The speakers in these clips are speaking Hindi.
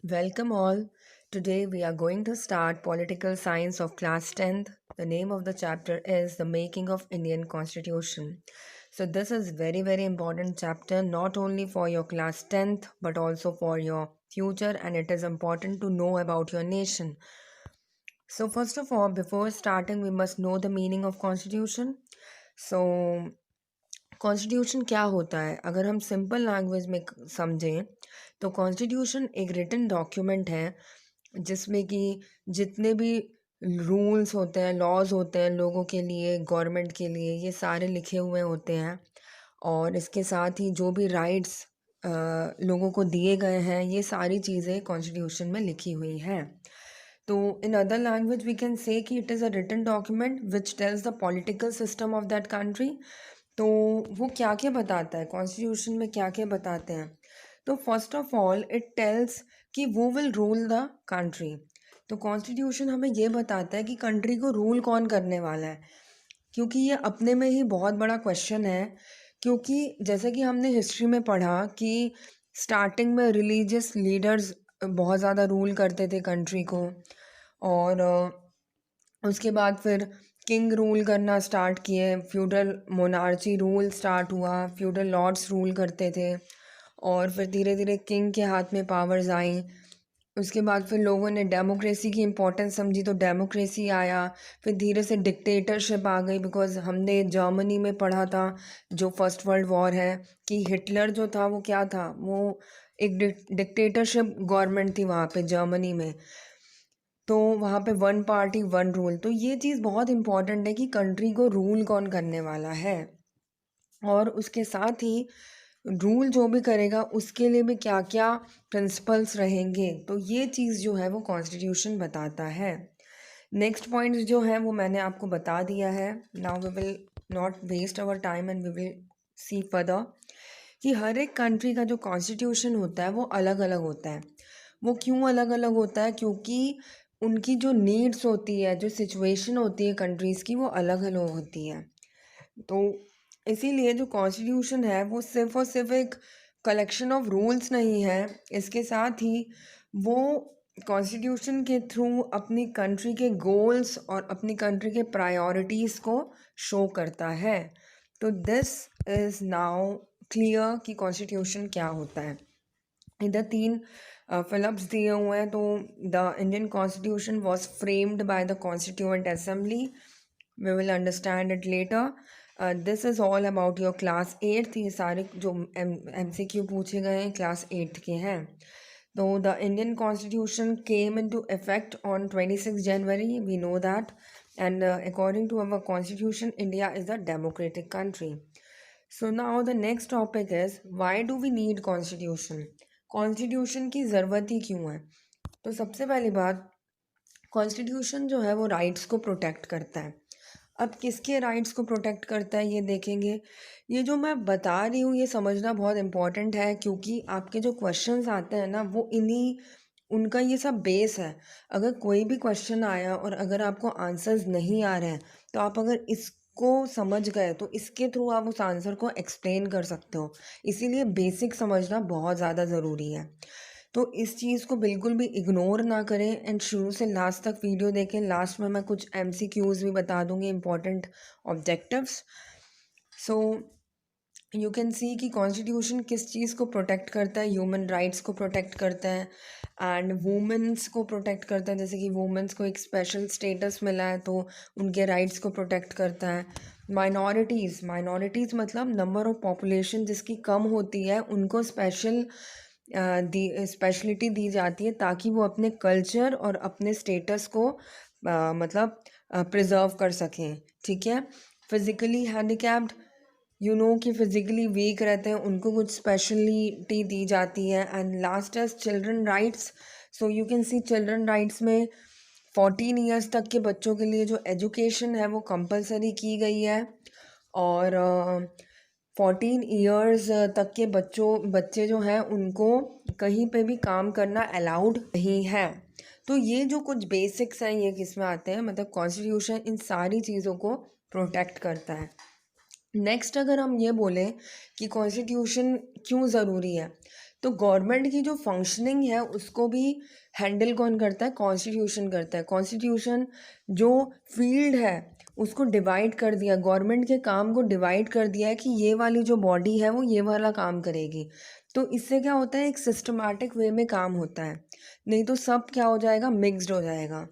Welcome all. Today we are going to start Political Science of Class 10th. The name of the chapter is The Making of Indian Constitution. So this is very important chapter not only for your class 10th but also for your future, and it is important to know about your nation. So first of all, before starting we must know the meaning of constitution. So constitution क्या होता है? अगर हम सिंपल लैंग्वेज में समझें तो कॉन्स्टिट्यूशन एक रिटन डॉक्यूमेंट है जिसमें कि जितने भी रूल्स होते हैं, लॉज होते हैं लोगों के लिए, गवर्नमेंट के लिए, ये सारे लिखे हुए होते हैं। और इसके साथ ही जो भी राइट्स लोगों को दिए गए हैं, ये सारी चीज़ें कॉन्स्टिट्यूशन में लिखी हुई हैं। तो in other language we can say कि it is a written document which tells the political system of that country. तो वो क्या क्या बताता है, कॉन्स्टिट्यूशन में क्या क्या बताते हैं? तो first of all it tells कि वो विल रूल द कंट्री। तो कॉन्स्टिट्यूशन हमें ये बताता है कि कंट्री को रूल कौन करने वाला है, क्योंकि ये अपने में ही बहुत बड़ा क्वेश्चन है। क्योंकि जैसे कि हमने हिस्ट्री में पढ़ा कि स्टार्टिंग में रिलीजियस लीडर्स बहुत ज़्यादा रूल करते थे कंट्री को, और उसके बाद फिर किंग रूल करना स्टार्ट किए, फ्यूडल मोनार्ची रूल स्टार्ट हुआ, फ्यूडल लॉर्ड्स रूल करते थे, और फिर धीरे धीरे किंग के हाथ में पावर्स आई। उसके बाद फिर लोगों ने डेमोक्रेसी की इम्पोर्टेंस समझी तो डेमोक्रेसी आया। फिर धीरे से डिक्टेटरशिप आ गई, बिकॉज हमने जर्मनी में पढ़ा था जो फर्स्ट वर्ल्ड वॉर है कि हिटलर जो था वो क्या था, वो एक डिक्टेटरशिप गवर्नमेंट थी वहाँ पे जर्मनी में। तो वहाँ पे वन पार्टी वन रूल, तो ये चीज़ बहुत इम्पॉर्टेंट है कि कंट्री को रूल कौन करने वाला है, और उसके साथ ही रूल जो भी करेगा उसके लिए भी क्या क्या प्रिंसिपल्स रहेंगे। तो ये चीज़ जो है वो कॉन्स्टिट्यूशन बताता है। नेक्स्ट पॉइंट जो है वो मैंने आपको बता दिया है। Now we will not waste our time and we will see further कि हर एक कंट्री का जो कॉन्स्टिट्यूशन होता है वो अलग अलग होता है। वो क्यों अलग अलग होता है? क्योंकि उनकी जो नीड्स होती है, जो सिचुएशन होती है कंट्रीज़ की, वो अलग अलग होती है। तो इसीलिए जो कॉन्स्टिट्यूशन है वो सिर्फ और सिर्फ एक कलेक्शन ऑफ रूल्स नहीं है। इसके साथ ही वो कॉन्स्टिट्यूशन के थ्रू अपनी कंट्री के गोल्स और अपनी कंट्री के प्रायोरिटीज़ को शो करता है। तो दिस इज़ नाउ क्लियर कि कॉन्स्टिट्यूशन क्या होता है। इधर तीन फिलअप्स दिए हुए हैं। तो the Indian constitution was framed by the constituent assembly. We will understand it later. This is all about your class 8th। ये सारे जो MCQ पूछे गए हैं क्लास 8th के हैं। तो the Indian constitution came in to effect on 26 January, we know that, and according to our constitution India is a democratic country. So now the next topic is why do we need constitution? Constitution की ज़रूरत ही क्यों है? तो सबसे पहली बात, कॉन्स्टिट्यूशन जो है वो राइट्स को प्रोटेक्ट करता है। अब किसके राइट्स को प्रोटेक्ट करता है ये देखेंगे। ये जो मैं बता रही हूँ ये समझना बहुत इम्पॉर्टेंट है, क्योंकि आपके जो क्वेश्चंस आते हैं ना वो इन्हीं उनका ये सब बेस है। अगर कोई भी क्वेश्चन आया और अगर आपको आंसर्स नहीं आ रहे हैं, तो आप अगर इसको समझ गए तो इसके थ्रू आप उस आंसर को एक्सप्लेन कर सकते हो। इसीलिए बेसिक समझना बहुत ज़्यादा ज़रूरी है। तो इस चीज़ को बिल्कुल भी इग्नोर ना करें एंड शुरू से लास्ट तक वीडियो देखें। लास्ट में मैं कुछ MCQs भी बता दूंगी, important objectives. So you can सी कि कॉन्स्टिट्यूशन किस चीज़ को प्रोटेक्ट करता है। ह्यूमन राइट्स को प्रोटेक्ट करता है एंड वुमेंस को प्रोटेक्ट करता है। जैसे कि वुमेंस को एक स्पेशल स्टेटस मिला है तो उनके राइट्स को प्रोटेक्ट करता है। माइनॉरिटीज़ मतलब नंबर ऑफ पॉपुलेशन जिसकी कम होती है उनको स्पेशलिटी दी जाती है ताकि वो अपने कल्चर और अपने स्टेटस को मतलब प्रिजर्व कर सकें। ठीक है। फिज़िकली हैंडीकैप्ड, कि फिज़िकली वीक रहते हैं, उनको कुछ स्पेशलिटी दी जाती है। And last is children rights. So you can C children rights में 14 ईयर्स तक के बच्चों के लिए जो एजुकेशन है वो कंपलसरी की गई है, और 14 ईयर्स तक के बच्चे जो हैं उनको कहीं पे भी काम करना अलाउड नहीं है। तो ये जो कुछ बेसिक्स हैं ये किस में आते हैं, मतलब कॉन्स्टिट्यूशन इन सारी चीज़ों को प्रोटेक्ट करता है। नेक्स्ट अगर हम ये बोलें कि कॉन्स्टिट्यूशन क्यों ज़रूरी है, तो गवर्नमेंट की जो फंक्शनिंग है उसको भी हैंडल कौन करता है? कॉन्स्टिट्यूशन करता है। कॉन्स्टिट्यूशन जो फील्ड है उसको डिवाइड कर दिया, गवर्नमेंट के काम को डिवाइड कर दिया है कि ये वाली जो बॉडी है वो ये वाला काम करेगी। तो इससे क्या होता है, एक सिस्टमैटिक वे में काम होता है, नहीं तो सब क्या हो जाएगा, मिक्स्ड हो जाएगा।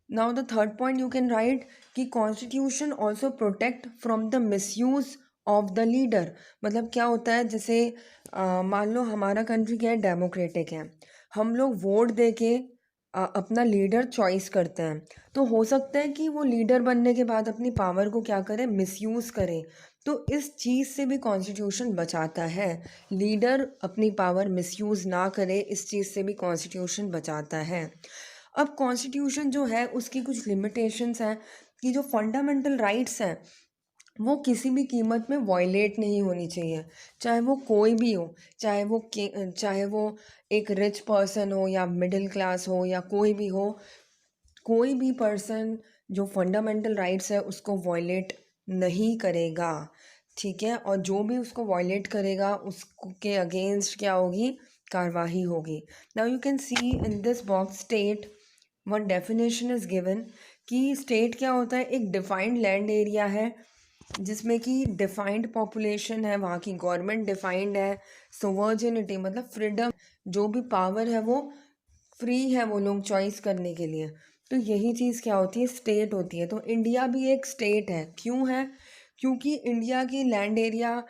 Now the third point you can write कि constitution also protect from the misuse of the leader. मतलब क्या होता है, जैसे मान लो हमारा कंट्री क्या है, डेमोक्रेटिक है, हम लोग वोट दे के अपना लीडर चॉइस करते हैं। तो हो सकता है कि वो लीडर बनने के बाद अपनी पावर को क्या करे, मिसयूज़ करे। तो इस चीज़ से भी कॉन्स्टिट्यूशन बचाता है, लीडर अपनी पावर मिसयूज़ ना करे, इस चीज़ से भी कॉन्स्टिट्यूशन बचाता है। अब कॉन्स्टिट्यूशन जो है उसकी कुछ लिमिटेशंस हैं कि जो फंडामेंटल राइट्स हैं वो किसी भी कीमत में वॉयलेट नहीं होनी चाहिए, चाहे वो कोई भी हो, चाहे वो एक रिच पर्सन हो या मिडिल क्लास हो या कोई भी हो, कोई भी पर्सन जो फंडामेंटल राइट्स है उसको वॉयलेट नहीं करेगा। ठीक है, और जो भी उसको वॉयलेट करेगा उसके अगेंस्ट क्या होगी, कार्रवाई होगी। Now you can C in this box state one definition is given कि स्टेट क्या होता है, एक डिफाइंड लैंड एरिया है जिसमें कि डिफाइंड पॉपुलेशन है, वहाँ की गवर्नमेंट डिफाइंड है, सोवर्जिनिटी मतलब फ्रीडम, जो भी पावर है वो फ्री है वो लोग चॉइस करने के लिए। तो यही चीज़ क्या होती है, स्टेट होती है। तो इंडिया भी एक स्टेट है, क्यों है, क्योंकि इंडिया की लैंड एरिया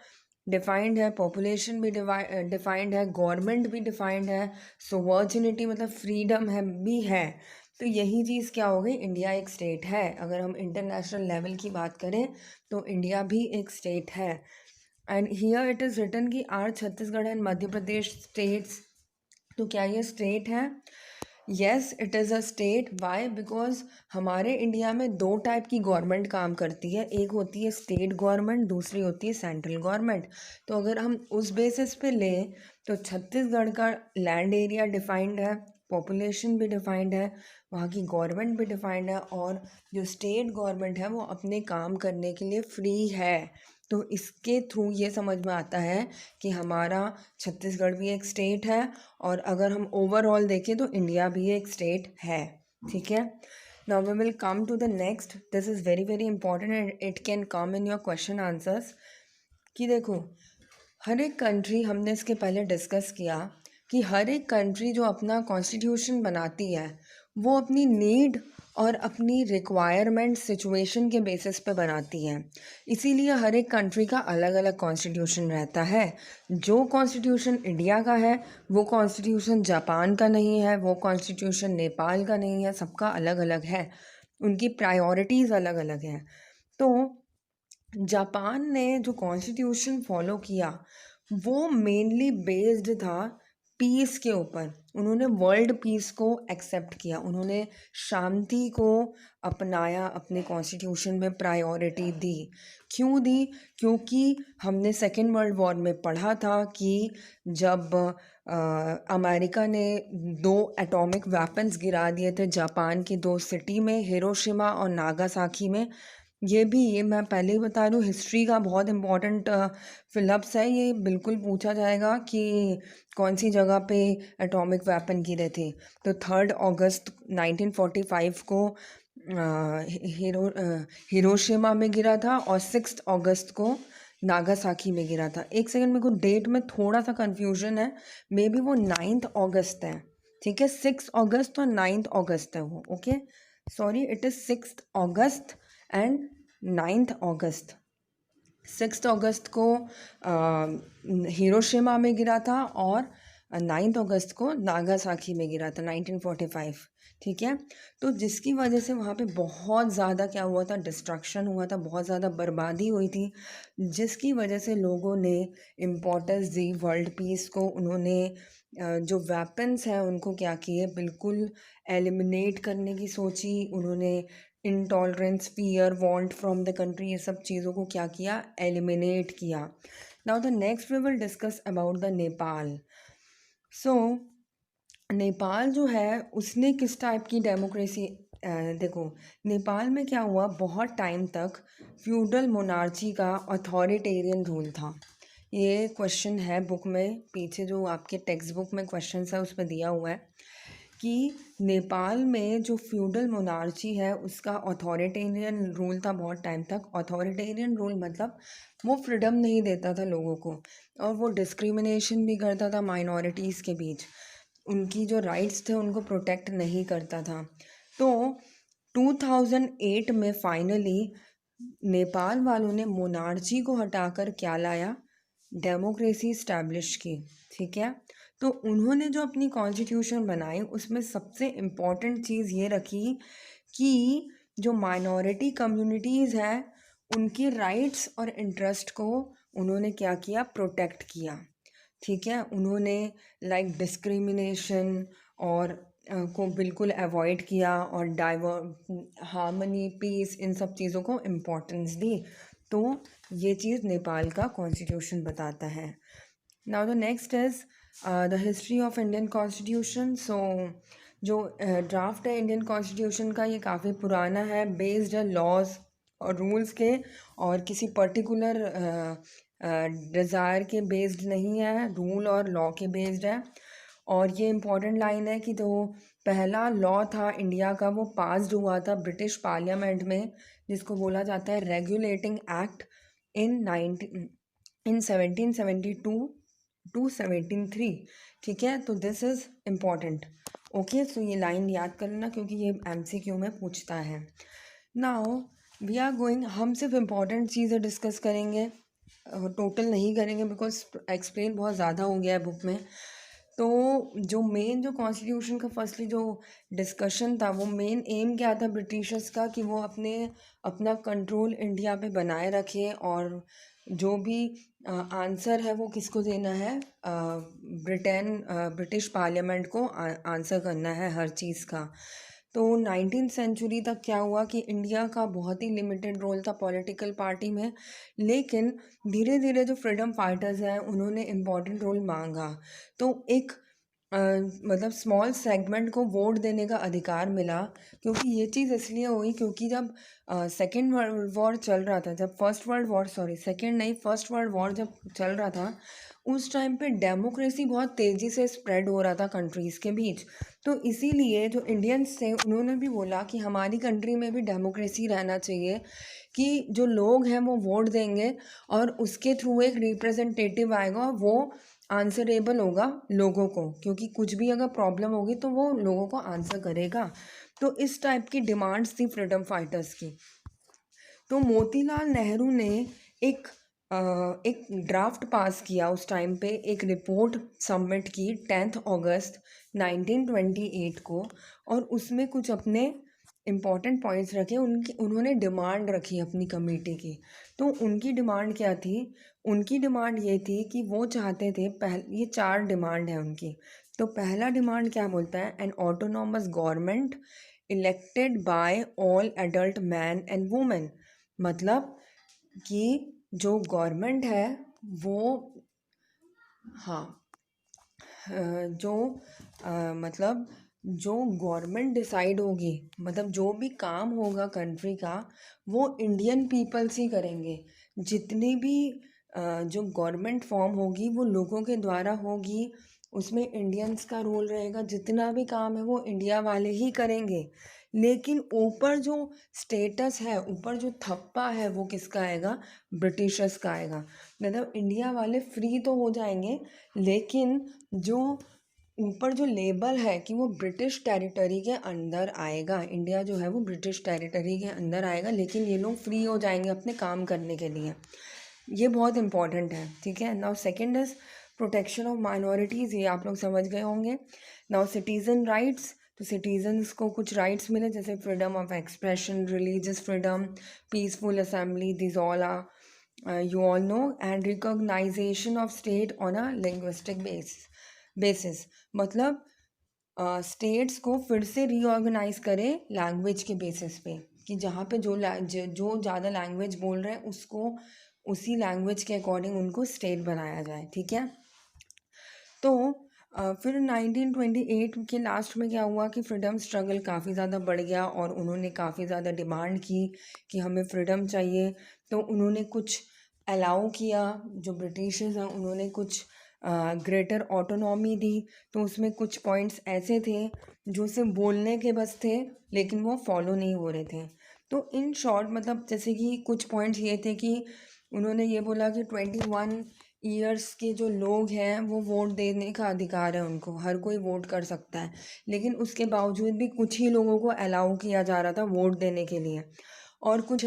डिफाइंड है, पॉपुलेशन भी डिफाइंड है, गवर्नमेंट भी डिफाइंड है, सोवर्जिनिटी मतलब फ्रीडम है भी है। तो यही चीज़ क्या हो गई, इंडिया एक स्टेट है। अगर हम इंटरनेशनल लेवल की बात करें तो इंडिया भी एक स्टेट है। And here it is written कि are Chhattisgarh and Madhya Pradesh states. तो क्या ये स्टेट है? Yes it is a state. Why? Because हमारे इंडिया में दो टाइप की गवर्नमेंट काम करती है, एक होती है स्टेट गवर्नमेंट, दूसरी होती है सेंट्रल गवर्नमेंट। तो अगर हम उस बेसिस पे लें तो छत्तीसगढ़ का लैंड एरिया डिफाइंड है, पॉपुलेशन भी डिफाइंड है, वहाँ की गवर्नमेंट भी डिफाइंड है, और जो स्टेट गवर्नमेंट है वो अपने काम करने के लिए फ्री है। तो इसके थ्रू ये समझ में आता है कि हमारा छत्तीसगढ़ भी एक स्टेट है, और अगर हम ओवरऑल देखें तो इंडिया भी एक स्टेट है। ठीक है, now we will come to the next. This is very very important and it can come in your question answers. कि देखो, हर एक कंट्री, हमने इसके पहले डिस्कस किया कि हर एक कंट्री जो अपना कॉन्स्टिट्यूशन बनाती है वो अपनी नीड और अपनी रिक्वायरमेंट सिचुएशन के बेसिस पे बनाती है। इसीलिए हर एक कंट्री का अलग अलग कॉन्स्टिट्यूशन रहता है। जो कॉन्स्टिट्यूशन इंडिया का है वो कॉन्स्टिट्यूशन जापान का नहीं है, वो कॉन्स्टिट्यूशन नेपाल का नहीं है, सबका अलग अलग है, उनकी प्रायोरिटीज़ अलग अलग हैं। तो जापान ने जो कॉन्स्टिट्यूशन फॉलो किया वो मेनली बेस्ड था पीस के ऊपर। उन्होंने वर्ल्ड पीस को एक्सेप्ट किया, उन्होंने शांति को अपनाया, अपने कॉन्स्टिट्यूशन में प्रायोरिटी दी। क्यों दी? क्योंकि हमने सेकेंड वर्ल्ड वॉर में पढ़ा था कि जब अमेरिका ने 2 एटॉमिक वेपन्स गिरा दिए थे जापान की 2 सिटी में, हिरोशिमा और नागासाकी में। ये मैं पहले ही बता दूँ, हिस्ट्री का बहुत इम्पोर्टेंट फिलअप्स है ये, बिल्कुल पूछा जाएगा कि कौन सी जगह पे एटॉमिक वेपन गिरे थे। तो 3 अगस्त 1945 को हिरोशिमा में गिरा था, और 6 अगस्त को नागासाकी में गिरा था। एक सेकंड, मेरे को डेट में थोड़ा सा कन्फ्यूजन है, मे बी वो 9 अगस्त है। ठीक है, 6 अगस्त और 9 अगस्त है वो। Okay, sorry, it is 6 August and 9 अगस्त। 6 अगस्त को हिरोशिमा में गिरा था, और 9 अगस्त को नागासाकी में गिरा था, 1945। ठीक है, तो जिसकी वजह से वहाँ पे बहुत ज़्यादा क्या हुआ था, डिस्ट्रक्शन हुआ था, बहुत ज़्यादा बर्बादी हुई थी, जिसकी वजह से लोगों ने इम्पोर्टेंस दी वर्ल्ड पीस को। उन्होंने जो वेपन्स हैं उनको क्या किए, बिल्कुल एलिमिनेट करने की सोची। उन्होंने intolerance, fear, want from the country, ये सब चीज़ों को क्या किया, एलिमिनेट किया। Now the next we will discuss about the Nepal. So Nepal जो है उसने किस टाइप की डेमोक्रेसी, देखो नेपाल में क्या हुआ, बहुत टाइम तक फ्यूडल मोनार्ची का अथॉरिटेरियन रूल था। ये क्वेश्चन है बुक में, पीछे जो आपके टेक्स्ट बुक में क्वेश्चन है उस पर दिया हुआ है कि नेपाल में जो फ्यूडल मोनार्ची है उसका अथॉरिटेरियन रूल था बहुत टाइम तक। अथॉरिटेरियन रूल मतलब वो फ्रीडम नहीं देता था लोगों को, और वो डिस्क्रिमिनेशन भी करता था माइनॉरिटीज़ के बीच, उनकी जो राइट्स थे उनको प्रोटेक्ट नहीं करता था। तो 2008 में फाइनली नेपाल वालों ने मोनार्ची को हटाकर क्या लाया, डेमोक्रेसी इस्टेब्लिश की। ठीक है, तो उन्होंने जो अपनी कॉन्स्टिट्यूशन बनाई उसमें सबसे इम्पॉर्टेंट चीज़ ये रखी कि जो माइनॉरिटी कम्युनिटीज़ हैं उनके राइट्स और इंटरेस्ट को उन्होंने क्या किया, प्रोटेक्ट किया। ठीक है, उन्होंने लाइक डिस्क्रिमिनेशन और को बिल्कुल अवॉइड किया, और हार्मनी, पीस, इन सब चीज़ों को इम्पोर्टेंस दी। तो ये चीज़ नेपाल का कॉन्स्टिट्यूशन बताता है। Now the next is the history of Indian constitution. So जो ड्राफ्ट है इंडियन कॉन्स्टिट्यूशन का, ये काफ़ी पुराना है, बेस्ड है लॉज और रूल्स के, और किसी पर्टिकुलर डिज़ायर के बेस्ड नहीं है, रूल और लॉ के बेस्ड है। और ये इम्पॉर्टेंट लाइन है कि जो पहला लॉ था इंडिया का वो पास्ड हुआ था ब्रिटिश पार्लियामेंट में, जिसको बोला जाता है रेगुलेटिंग एक्ट इन 1772 टू 1773। ठीक है, तो दिस इज़ इम्पॉर्टेंट। ओके, सो ये लाइन याद कर लेना क्योंकि ये MCQ में पूछता है। नाउ वी आर गोइंग, हम सिर्फ इम्पॉर्टेंट चीज़ें डिस्कस करेंगे, टोटल नहीं करेंगे बिकॉज एक्सप्लेन बहुत ज़्यादा हो गया है बुक में। तो जो मेन जो कॉन्स्टिट्यूशन का फर्स्टली जो डिस्कशन था, वो मेन एम क्या था ब्रिटिशर्स का, कि वो अपना कंट्रोल इंडिया पे बनाए रखे, और जो भी आंसर है वो किसको देना है, ब्रिटिश पार्लियामेंट को आंसर करना है हर चीज़ का। तो 19th सेंचुरी तक क्या हुआ कि इंडिया का बहुत ही लिमिटेड रोल था पॉलिटिकल पार्टी में, लेकिन धीरे धीरे जो फ्रीडम फाइटर्स हैं उन्होंने इम्पोर्टेंट रोल मांगा। तो एक मतलब स्मॉल सेगमेंट को वोट देने का अधिकार मिला, क्योंकि ये चीज़ इसलिए हुई क्योंकि जब सेकेंड वर्ल्ड वॉर चल रहा था, जब first world war, sorry second नहीं, फर्स्ट वर्ल्ड वॉर जब चल रहा था, उस टाइम पे डेमोक्रेसी बहुत तेज़ी से स्प्रेड हो रहा था कंट्रीज़ के बीच। तो इसीलिए जो इंडियंस थे उन्होंने भी बोला कि हमारी कंट्री में भी डेमोक्रेसी रहना चाहिए, कि जो लोग हैं वो वोट देंगे और उसके थ्रू एक रिप्रेजेंटेटिव आएगा, वो आंसरेबल होगा लोगों को, क्योंकि कुछ भी अगर प्रॉब्लम होगी तो वो लोगों को आंसर करेगा। तो इस टाइप की डिमांड्स थी फ्रीडम फाइटर्स की। तो मोतीलाल नेहरू ने एक एक ड्राफ्ट पास किया उस टाइम पे, एक रिपोर्ट सबमिट की 10 अगस्त 1928 को, और उसमें कुछ अपने इम्पॉर्टेंट पॉइंट्स रखे, उन्होंने डिमांड रखी अपनी कमेटी की। तो उनकी डिमांड क्या थी, उनकी डिमांड ये थी कि वो चाहते थे, ये 4 डिमांड है उनकी। तो पहला डिमांड क्या बोलता है, N autonomous government elected by all adult man and women. मतलब कि जो गवर्नमेंट है वो, हाँ, जो मतलब जो गवर्नमेंट डिसाइड होगी, मतलब जो भी काम होगा कंट्री का, वो इंडियन पीपल्स ही करेंगे। जितनी भी जो गवर्नमेंट फॉर्म होगी वो लोगों के द्वारा होगी, उसमें इंडियंस का रोल रहेगा, जितना भी काम है वो इंडिया वाले ही करेंगे। लेकिन ऊपर जो स्टेटस है, ऊपर जो थप्पा है, वो किसका आएगा, ब्रिटिशर्स का आएगा। मतलब इंडिया वाले फ्री तो हो जाएंगे, लेकिन जो ऊपर जो लेबल है कि वो ब्रिटिश टेरिटरी के अंदर आएगा, इंडिया जो है वो ब्रिटिश टेरिटरी के अंदर आएगा, लेकिन ये लोग फ्री हो जाएंगे अपने काम करने के लिए। ये बहुत इंपॉर्टेंट है। ठीक है, now second is protection of minorities, ये आप लोग समझ गए होंगे। नाउ सिटीजन राइट्स, तो सिटीजन्स को कुछ राइट्स मिले, जैसे freedom of expression, religious freedom, peaceful assembly, this all are you all know, and recognition of state on a linguistic basis। मतलब स्टेट्स को फिर से रीऑर्गेनाइज करे लैंग्वेज के बेसिस पे, कि जहाँ पे जो ज़्यादा लैंग्वेज बोल रहे हैं उसको उसी लैंग्वेज के अकॉर्डिंग उनको स्टेट बनाया जाए। ठीक है, तो फिर 1928 के लास्ट में क्या हुआ कि फ्रीडम स्ट्रगल काफ़ी ज़्यादा बढ़ गया, और उन्होंने काफ़ी ज़्यादा डिमांड की कि हमें फ्रीडम चाहिए। तो उन्होंने कुछ अलाउ किया, जो ब्रिटिशर्स हैं उन्होंने कुछ ग्रेटर ऑटोनॉमी दी, तो उसमें कुछ पॉइंट्स ऐसे थे जो सिर्फ बोलने के बस थे लेकिन वो फॉलो नहीं हो रहे थे। तो इन शॉर्ट मतलब जैसे कि कुछ पॉइंट्स ये थे कि उन्होंने ये बोला कि 21 ईयर्स के जो लोग हैं वो वोट देने का अधिकार है उनको, हर कोई वोट कर सकता है, लेकिन उसके बावजूद भी कुछ ही लोगों को अलाउ किया जा रहा था वोट देने के लिए, और कुछ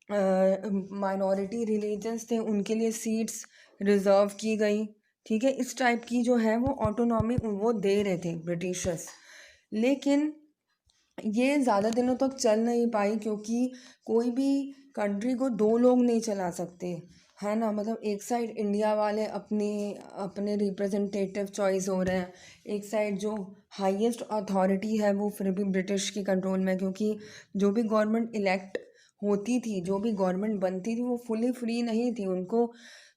माइनॉरिटी रिलीजन्स थे उनके लिए सीट्स रिजर्व की गई। ठीक है, इस टाइप की जो है वो ऑटोनॉमी वो दे रहे थे ब्रिटिशर्स, लेकिन ये ज़्यादा दिनों तक चल नहीं पाई, क्योंकि कोई भी कंट्री को दो लोग नहीं चला सकते, है ना। मतलब एक साइड इंडिया वाले अपने अपने रिप्रेजेंटेटिव चॉइस हो रहे हैं, एक साइड जो हाईएस्ट अथॉरिटी है वो फिर भी ब्रिटिश के कंट्रोल में, क्योंकि जो भी गवर्नमेंट इलेक्ट होती थी, जो भी गवर्नमेंट बनती थी, वो फुली फ्री नहीं थी, उनको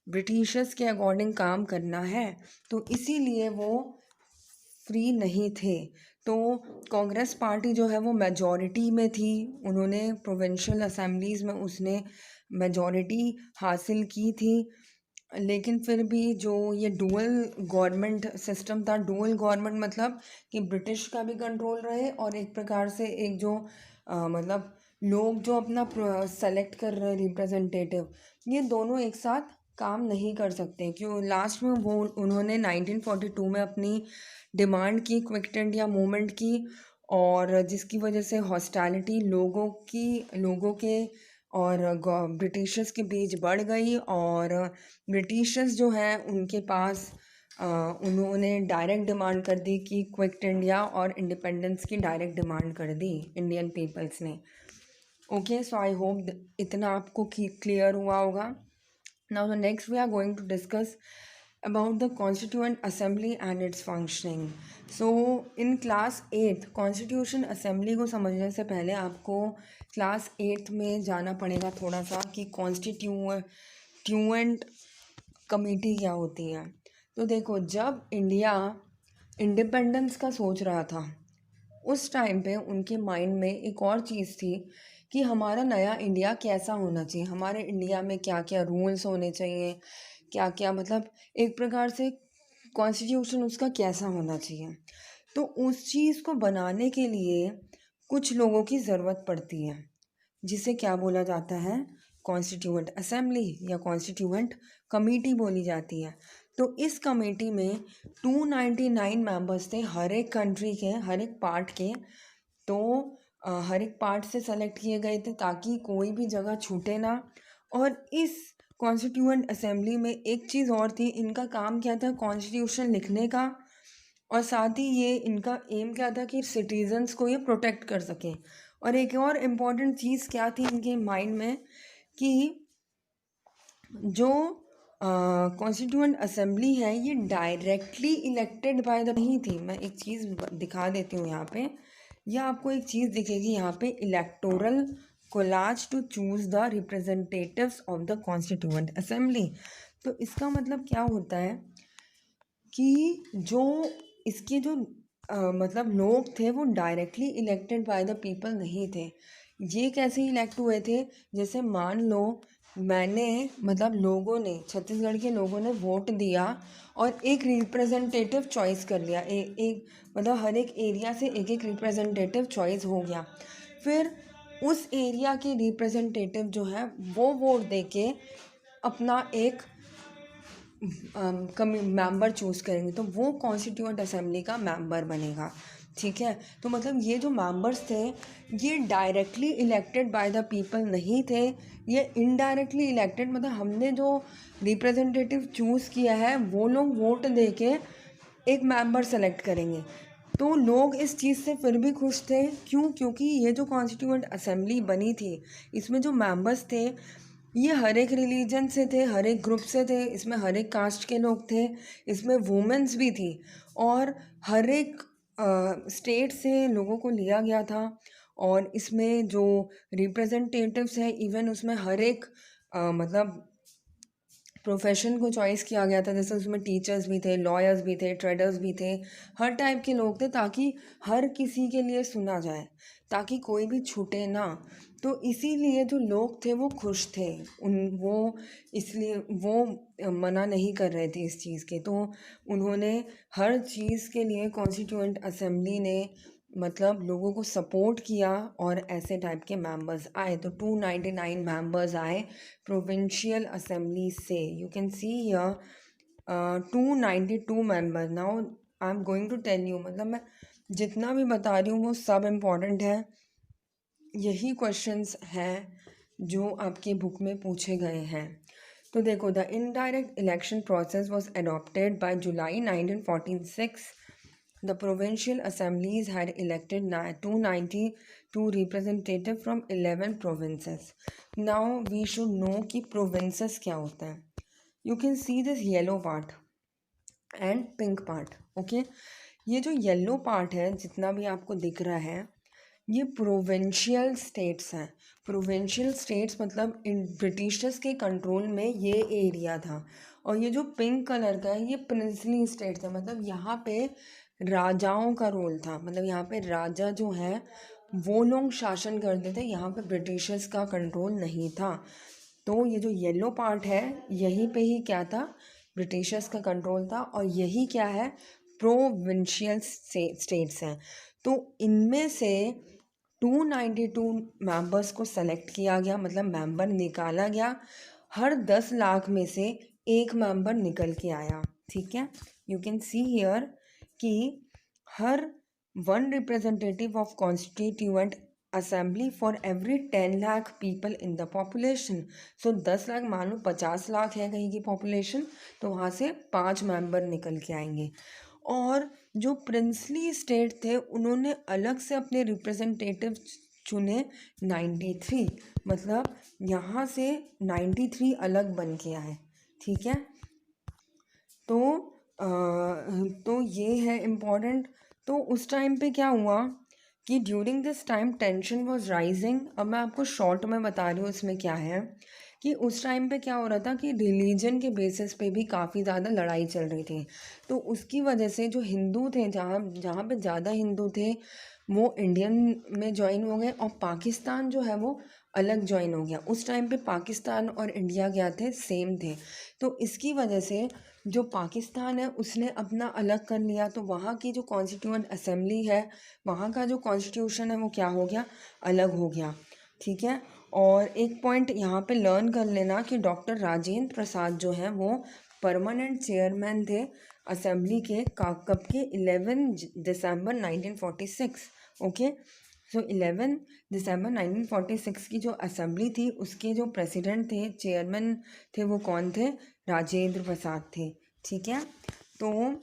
ब्रिटिशर्स के अकॉर्डिंग काम करना है, तो इसीलिए वो फ्री नहीं थे। तो कांग्रेस पार्टी जो है वो मेजॉरिटी में थी, उन्होंने प्रोविंशियल असेंबलीज़ में उसने मेजॉरिटी हासिल की थी, लेकिन फिर भी जो ये डुअल गवर्नमेंट सिस्टम था, डुअल गवर्नमेंट मतलब कि ब्रिटिश का भी कंट्रोल रहे और एक प्रकार से एक जो मतलब लोग जो अपना सेलेक्ट कर रहे हैं रिप्रेजेंटेटिव, ये दोनों एक साथ काम नहीं कर सकते। क्यों, लास्ट में वो उन्होंने 1942 में अपनी डिमांड की क्विट इंडिया मूवमेंट की, और जिसकी वजह से हॉस्टैलिटी लोगों के और ब्रिटिशर्स के बीच बढ़ गई, और ब्रिटिशर्स जो हैं उनके पास उन्होंने डायरेक्ट डिमांड कर दी कि क्विट इंडिया और इंडिपेंडेंस की डायरेक्ट डिमांड कर दी इंडियन पीपल्स ने। ओके, सो आई होप इतना आपको क्लियर हुआ होगा। Now the next we are going to discuss about the Constituent Assembly and its functioning. So in class 8 Constitution Assembly को समझने से पहले आपको क्लास 8 में जाना पड़ेगा थोड़ा सा कि कॉन्स्टिट्यूएंट कमेटी क्या होती है। तो देखो, जब इंडिया इंडिपेंडेंस का सोच रहा था उस टाइम पे उनके माइंड में एक और चीज़ थी कि हमारा नया इंडिया कैसा होना चाहिए, हमारे इंडिया में क्या क्या रूल्स होने चाहिए, क्या क्या मतलब एक प्रकार से कॉन्स्टिट्यूशन उसका कैसा होना चाहिए। तो उस चीज़ को बनाने के लिए कुछ लोगों की ज़रूरत पड़ती है, जिसे क्या बोला जाता है, कॉन्स्टिट्यूएंट असेंबली या कॉन्स्टिट्यूएंट कमेटी बोली जाती है। तो इस कमेटी में 299 मेंबर्स थे, हर एक कंट्री के, हर एक पार्ट के। तो हर एक पार्ट से सेलेक्ट किए गए थे ताकि कोई भी जगह छूटे ना। और इस कॉन्स्टिट्यूएंट असेंबली में एक चीज़ और थी, इनका काम क्या था, कॉन्स्टिट्यूशन लिखने का, और साथ ही ये इनका एम क्या था कि सिटीजन्स को ये प्रोटेक्ट कर सकें। और एक और इम्पॉर्टेंट चीज़ क्या थी इनके माइंड में कि जो कॉन्स्टिट्यूएंट असेंबली है ये डायरेक्टली इलेक्टेड बाय द नहीं थी। मैं एक चीज़ दिखा देती हूँ यहाँ पे, या आपको एक चीज़ दिखेगी यहाँ पे, electoral college to choose the representatives of the constituent assembly. तो इसका मतलब क्या होता है कि जो इसके जो मतलब लोग थे वो directly elected by the people नहीं थे। ये कैसे इलेक्ट हुए थे, जैसे मान लो मैंने मतलब लोगों ने, छत्तीसगढ़ के लोगों ने वोट दिया और एक रिप्रेजेंटेटिव चॉइस कर लिया, एक मतलब हर एक एरिया से एक एक रिप्रेजेंटेटिव चॉइस हो गया। फिर उस एरिया के रिप्रेजेंटेटिव जो है वो वोट दे के अपना एक मेंबर चूज़ करेंगे, तो वो कॉन्स्टिट्यूएंट असेंबली का मेंबर बनेगा। ठीक है, तो मतलब ये जो मेंबर्स थे ये directly elected by the people नहीं थे, ये इनडायरेक्टली इलेक्टेड, मतलब हमने जो रिप्रेजेंटेटिव चूज़ किया है वो लोग वोट दे के एक मेंबर सेलेक्ट करेंगे। तो लोग इस चीज़ से फिर भी खुश थे, क्यों, क्योंकि ये जो कॉन्स्टिट्यूएंट असेंबली बनी थी इसमें जो मेंबर्स थे ये हर एक रिलीजन से थे, हर एक ग्रुप से थे, इसमें हर एक कास्ट के लोग थे, इसमें वुमेन्स भी थी, और हर एक स्टेट से लोगों को लिया गया था। और इसमें जो रिप्रेजेंटेटिव्स हैं इवन उसमें हर एक मतलब प्रोफेशन को चॉइस किया गया था, जैसे उसमें टीचर्स भी थे, लॉयर्स भी थे, ट्रेडर्स भी थे, हर टाइप के लोग थे, ताकि हर किसी के लिए सुना जाए, ताकि कोई भी छूटे ना। तो इसीलिए जो लोग थे वो खुश थे, वो इसलिए वो मना नहीं कर रहे थे इस चीज़ के। तो उन्होंने हर चीज़ के लिए कॉन्स्टिट्यूएंट असेंबली ने मतलब लोगों को सपोर्ट किया और ऐसे टाइप के मेंबर्स आए। तो 299 मेंबर्स आए प्रोविंशियल असेंबली से। You can see here 292 member. Now I am going to tell you, मतलब मैं जितना भी बता रही हूँ वो सब इम्पोर्टेंट है। यही क्वेश्चंस हैं जो आपके बुक में पूछे गए हैं। तो देखो, the indirect election process was adopted by July 1946। The provincial assemblies had elected 292 representative from 11 provinces. Now we should know कि प्रोविंसेस क्या होता है। You can see this yellow part and pink part. Okay, ये जो येलो पार्ट है जितना भी आपको दिख रहा है, ये प्रोविंशियल स्टेट्स हैं। प्रोविंशियल स्टेट्स मतलब इन ब्रिटिशर्स के कंट्रोल में ये एरिया था। और ये जो पिंक कलर का है ये प्रिंसली स्टेट्स है, मतलब यहाँ पे राजाओं का रोल था। मतलब यहाँ पे राजा जो है वो लोग शासन करते थे, यहाँ पे ब्रिटिशर्स का कंट्रोल नहीं था। तो ये जो येलो पार्ट है यहीं पे ही क्या था, ब्रिटिशर्स का कंट्रोल था। और यही क्या है, प्रोविंशियल स्टेट्स हैं। तो इनमें से 292 मेंबर्स को सेलेक्ट किया गया, मतलब मेंबर निकाला गया। हर 10 लाख में से एक मेंबर निकल के आया। ठीक है, यू कैन सी हियर कि हर one representative of constituent assembly for every 10 lakh people in the population. So 10 lakh, मान लो 50 लाख है कहीं की पॉपुलेशन, तो वहाँ से 5 मेंबर निकल के आएंगे। और जो प्रिंसली स्टेट थे उन्होंने अलग से अपने रिप्रेजेंटेटिव चुने 93, मतलब यहाँ से 93 अलग बन के आए। ठीक है, तो तो ये है इम्पोर्टेंट। तो उस टाइम पे क्या हुआ कि during this time tension was rising. अब मैं आपको शॉर्ट में बता रही हूँ इसमें क्या है कि उस टाइम पे क्या हो रहा था कि रिलीजन के बेसिस पे भी काफ़ी ज़्यादा लड़ाई चल रही थी। तो उसकी वजह से जो हिंदू थे, जहाँ जहाँ पे ज़्यादा हिंदू थे वो इंडियन में ज्वाइन हो गए, और पाकिस्तान जो है वो अलग ज्वाइन हो गया। उस टाइम पे पाकिस्तान और इंडिया क्या थे, सेम थे। तो इसकी वजह से जो पाकिस्तान है उसने अपना अलग कर लिया। तो वहाँ की जो कॉन्स्टिट्यूएंट असेंबली है, वहाँ का जो कॉन्स्टिट्यूशन है वो क्या हो गया, अलग हो गया। ठीक है, और एक पॉइंट यहाँ पे लर्न कर लेना कि डॉक्टर राजेंद्र प्रसाद जो हैं वो परमानेंट चेयरमैन थे असेंबली के, कब के, 11 दिसंबर 1946। ओके, सो 11 दिसंबर 1946 की जो असेंबली थी उसके जो प्रेसिडेंट थे, चेयरमैन थे, वो कौन थे, राजेंद्र प्रसाद थे। ठीक है, तो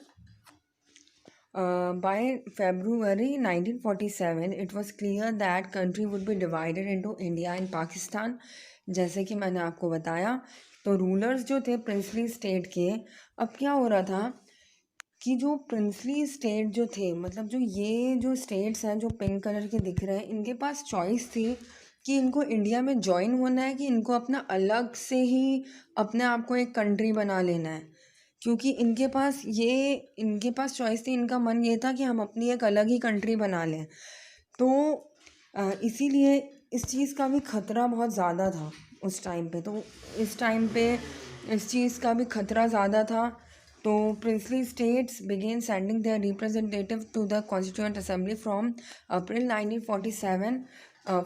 by February 1947 it was clear that country would be divided into India and Pakistan। जैसे कि मैंने आपको बताया, तो रूलर्स जो थे प्रिंसली स्टेट के, अब क्या हो रहा था कि जो प्रिंसली स्टेट जो थे, मतलब जो ये जो स्टेट्स हैं जो पिंक कलर के दिख रहे हैं, इनके पास चॉइस थी कि इनको इंडिया में ज्वाइन होना है कि इनको अपना अलग से ही अपने आप को एक कंट्री बना लेना है। क्योंकि इनके पास चॉइस थी, इनका मन ये था कि हम अपनी एक अलग ही कंट्री बना लें। तो इसीलिए इस चीज़ का भी खतरा बहुत ज़्यादा था उस टाइम पे। तो इस टाइम पे इस चीज़ का भी खतरा ज़्यादा था। तो princely states began sending their representative to the constituent assembly from April 1947।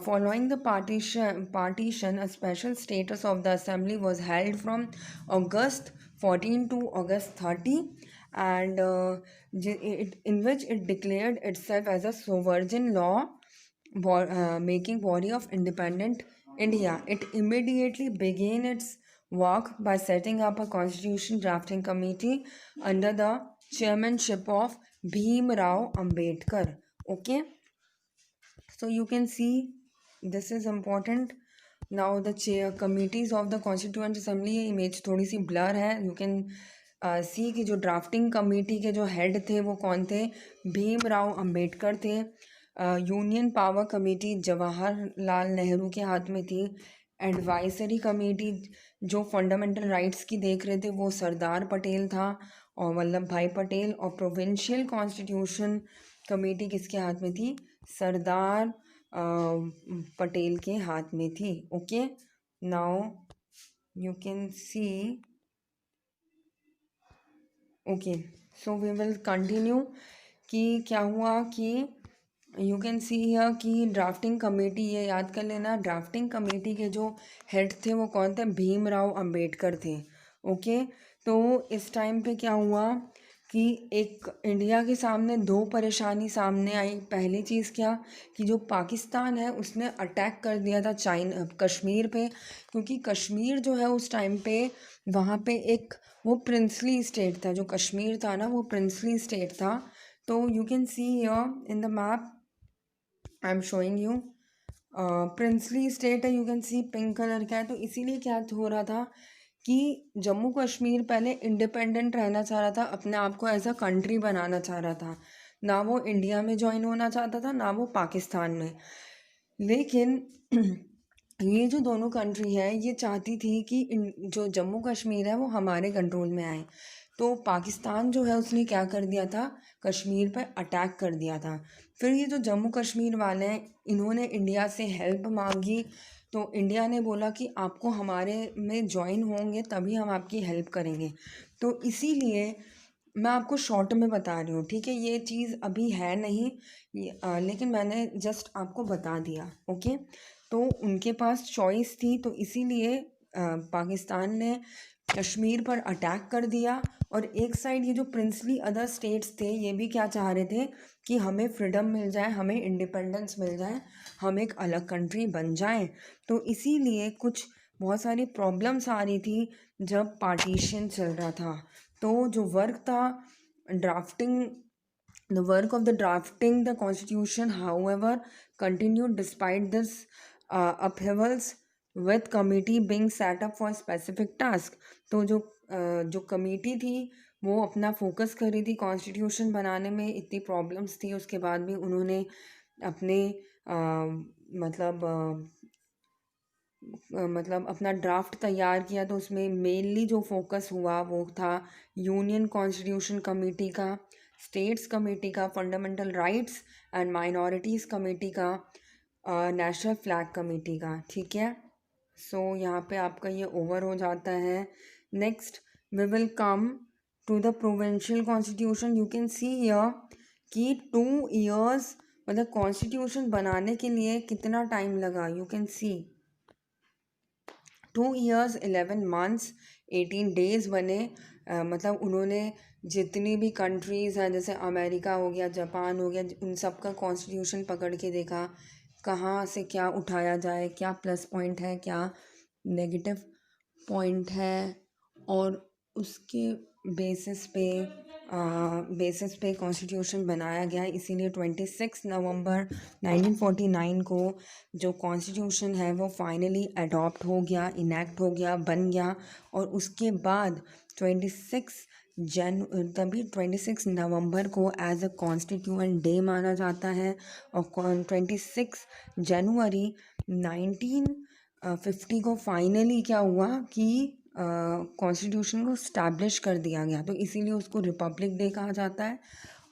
Following the partition, a special status of the assembly was held from August 14 to August 30, and in which it declared itself as a sovereign law making body of independent India. It immediately began its work by setting up a constitution drafting committee under the chairmanship of Bhim Rao Ambedkar. Okay, so you can see this is important. Now the chair committees of the constituent assembly, image थोड़ी सी ब्लर है, यू कैन सी कि जो ड्राफ्टिंग कमेटी के जो हेड थे वो कौन थे, भीम राव अंबेडकर थे। Union power committee Jawaharlal Nehru के हाथ में थी। एडवाइजरी कमेटी जो फंडामेंटल राइट्स की देख रहे थे वो सरदार पटेल था और वल्लभ भाई पटेल। और प्रोविंशियल कॉन्स्टिट्यूशन कमेटी किसके हाथ में थी, सरदार पटेल के हाथ में थी। Okay, now you can see. Okay, so we will continue कि क्या हुआ कि यू कैन सी हियर कि ड्राफ्टिंग कमेटी, ये याद कर लेना, ड्राफ्टिंग कमेटी के जो हेड थे वो कौन थे? भीमराव अंबेडकर थे। ओके, तो इस टाइम पे क्या हुआ कि एक इंडिया के सामने दो परेशानी सामने आई। पहली चीज़ क्या कि जो पाकिस्तान है उसने अटैक कर दिया था चाइना कश्मीर पे, क्योंकि कश्मीर जो है उस टाइम पे वहाँ पे एक वो प्रिंसली स्टेट था। जो कश्मीर था ना वो प्रिंसली स्टेट था। तो you can see here in the map, I am showing you, princely state है, you can see pink colour का है। तो इसीलिए क्या हो रहा था कि जम्मू कश्मीर पहले इंडिपेंडेंट रहना चाह रहा था, अपने आप को एज अ कंट्री बनाना चाह रहा था। ना वो इंडिया में ज्वाइन होना चाहता था ना वो पाकिस्तान में। लेकिन ये जो दोनों कंट्री है ये चाहती थी कि जो जम्मू कश्मीर है वो हमारे कंट्रोल में आए। तो पाकिस्तान जो है उसने क्या कर दिया था, कश्मीर पर अटैक कर दिया था। फिर ये जो जम्मू कश्मीर वाले हैं इन्होंने इंडिया से हेल्प मांगी। तो इंडिया ने बोला कि आपको हमारे में ज्वाइन होंगे तभी हम आपकी हेल्प करेंगे। तो इसीलिए मैं आपको शॉर्ट में बता रही हूँ, ठीक है? ये चीज़ अभी है नहीं, लेकिन मैंने जस्ट आपको बता दिया। ओके, तो उनके पास चॉइस थी, तो इसीलिए पाकिस्तान ने कश्मीर पर अटैक कर दिया। और एक साइड ये जो प्रिंसली अदर स्टेट्स थे ये भी क्या चाह रहे थे कि हमें फ्रीडम मिल जाए, हमें इंडिपेंडेंस मिल जाए, हम एक अलग कंट्री बन जाएं। तो इसीलिए कुछ बहुत सारी प्रॉब्लम्स आ रही थी जब पार्टीशन चल रहा था। तो जो वर्क था drafting, the work of the drafting the constitution, however, continued despite this upheavals, with committee being set up for specific task। तो जो कमेटी थी वो अपना फोकस कर रही थी कॉन्स्टिट्यूशन बनाने में। इतनी प्रॉब्लम्स थी उसके बाद भी उन्होंने अपने मतलब मतलब अपना ड्राफ्ट तैयार किया। तो उसमें मेनली जो फोकस हुआ वो था यूनियन कॉन्स्टिट्यूशन कमेटी का, स्टेट्स कमेटी का, fundamental rights and minorities committee का, नेशनल फ्लैग कमेटी का। ठीक है, सो यहाँ पे आपका ये ओवर हो जाता है। Next we will come to the provincial constitution. You can see here कि 2 years, मतलब कॉन्स्टिट्यूशन बनाने के लिए कितना टाइम लगा, you can C 2 years 11 months 18 days बने। मतलब उन्होंने जितनी भी कंट्रीज़ हैं जैसे अमेरिका हो गया, जापान हो गया, उन सब का कॉन्स्टिट्यूशन पकड़ के देखा कहाँ से क्या उठाया जाए, क्या प्लस पॉइंट है, क्या नेगेटिव पॉइंट है, और उसके बेसिस पे कॉन्स्टिट्यूशन बनाया गया। इसीलिए 26 नवंबर 1949 को जो कॉन्स्टिट्यूशन है वो फाइनली अडॉप्ट हो गया, इनैक्ट हो गया, बन गया। और उसके बाद 26 नवंबर को एज अ कॉन्स्टिट्यूएंट डे माना जाता है। और 26 जनवरी 1950 को फाइनली क्या हुआ कि कॉन्स्टिट्यूशन को स्टैब्लिश कर दिया गया, तो इसीलिए उसको रिपब्लिक डे कहा जाता है।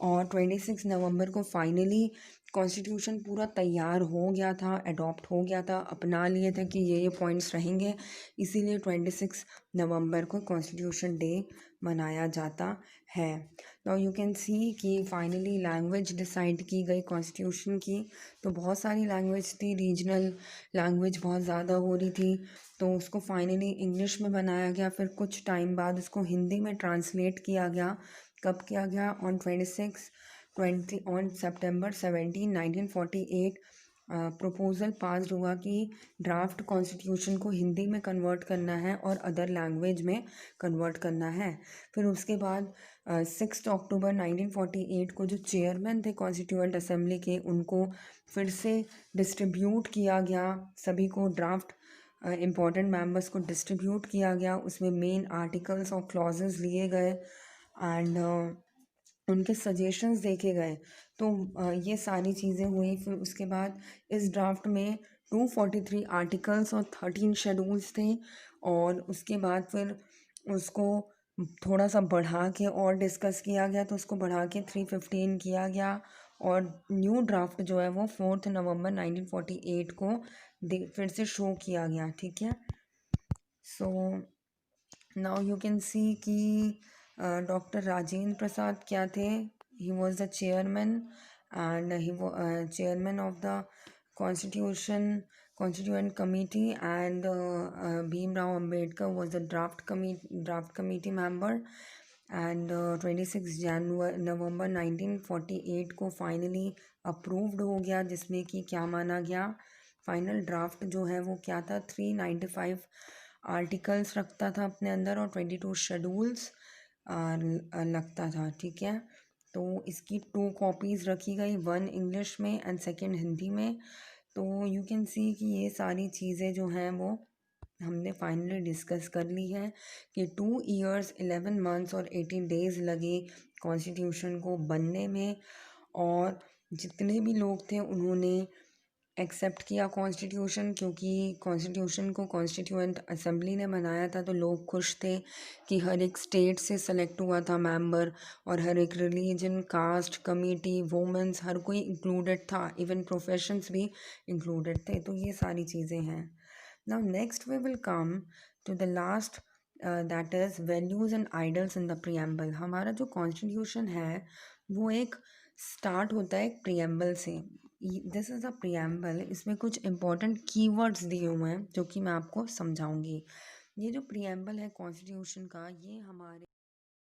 और 26 नवंबर को फाइनली कॉन्स्टिट्यूशन पूरा तैयार हो गया था, अडॉप्ट हो गया था, अपना लिए थे कि ये पॉइंट्स रहेंगे, इसीलिए 26 नवंबर को कॉन्स्टिट्यूशन डे मनाया जाता है। नाउ यू कैन सी कि फाइनली लैंग्वेज डिसाइड की गई कॉन्स्टिट्यूशन की। तो बहुत सारी लैंग्वेज थी, रीजनल लैंग्वेज बहुत ज़्यादा हो रही थी, तो उसको फाइनली इंग्लिश में बनाया गया। फिर कुछ टाइम बाद उसको हिंदी में ट्रांसलेट किया गया। कब किया गया? ऑन सितंबर 17 1948 प्रपोज़ल पास हुआ कि ड्राफ्ट कॉन्स्टिट्यूशन को हिंदी में कन्वर्ट करना है और अदर लैंग्वेज में कन्वर्ट करना है। फिर उसके बाद 6 अक्टूबर 1948 को जो चेयरमैन थे कॉन्स्टिट्यूएंट असेंबली के उनको फिर से डिस्ट्रीब्यूट किया गया, सभी को ड्राफ्ट इम्पॉर्टेंट मेंबर्स को डिस्ट्रीब्यूट किया गया। उसमें मेन आर्टिकल्स और क्लॉजेस लिए गए एंड उनके सजेशंस देखे गए। तो ये सारी चीज़ें हुई। फिर उसके बाद इस ड्राफ्ट में 243 आर्टिकल्स और 13 शेड्यूल्स थे। और उसके बाद फिर उसको थोड़ा सा बढ़ा के और डिस्कस किया गया, तो उसको बढ़ा के 315 किया गया। और न्यू ड्राफ्ट जो है वो 4 नवंबर 1948 को फिर से शो किया गया, ठीक है। सो नाउ यू कैन सी कि डॉक्टर राजेंद्र प्रसाद क्या थे, he was the chairman and he chairman of the constitution constituent committee and Bhimrao Ambedkar was the draft committee member and 26 नवंबर 1948 को फाइनली अप्रूव्ड हो गया, जिसमें कि क्या माना गया, फाइनल ड्राफ्ट जो है वो क्या था, 395 आर्टिकल्स रखता था अपने अंदर और 22 शेड्यूल्स लगता था, ठीक है। तो इसकी 2 कॉपीज़ रखी गई, 1 इंग्लिश में एंड सेकंड हिंदी में। तो यू कैन सी कि ये सारी चीज़ें जो हैं वो हमने फाइनली डिस्कस कर ली है कि 2 ईयर्स 11 मंथ्स और 18 डेज़ लगे कॉन्स्टिट्यूशन को बनने में, और जितने भी लोग थे उन्होंने एक्सेप्ट किया कॉन्स्टिट्यूशन, क्योंकि कॉन्स्टिट्यूशन को कॉन्स्टिट्यूएंट असेंबली ने बनाया था। तो लोग खुश थे कि हर एक स्टेट से सेलेक्ट हुआ था मेंबर, और हर एक रिलीजन, कास्ट, कम्युनिटी, वुमेन्स, हर कोई इंक्लूडेड था, इवन प्रोफेशंस भी इंक्लूडेड थे। तो ये सारी चीज़ें हैं। Now next we will come to the last, that is values and ideals in the preamble. हमारा जो कॉन्स्टिट्यूशन है वो एक स्टार्ट होता है एक प्रियम्बल से। दिस इज़ अ प्रियम्बल, इसमें कुछ इंपॉर्टेंट कीवर्ड्स दिए हुए हैं जो कि मैं आपको समझाऊंगी। ये जो प्रियम्बल है कॉन्स्टिट्यूशन का, ये हमारे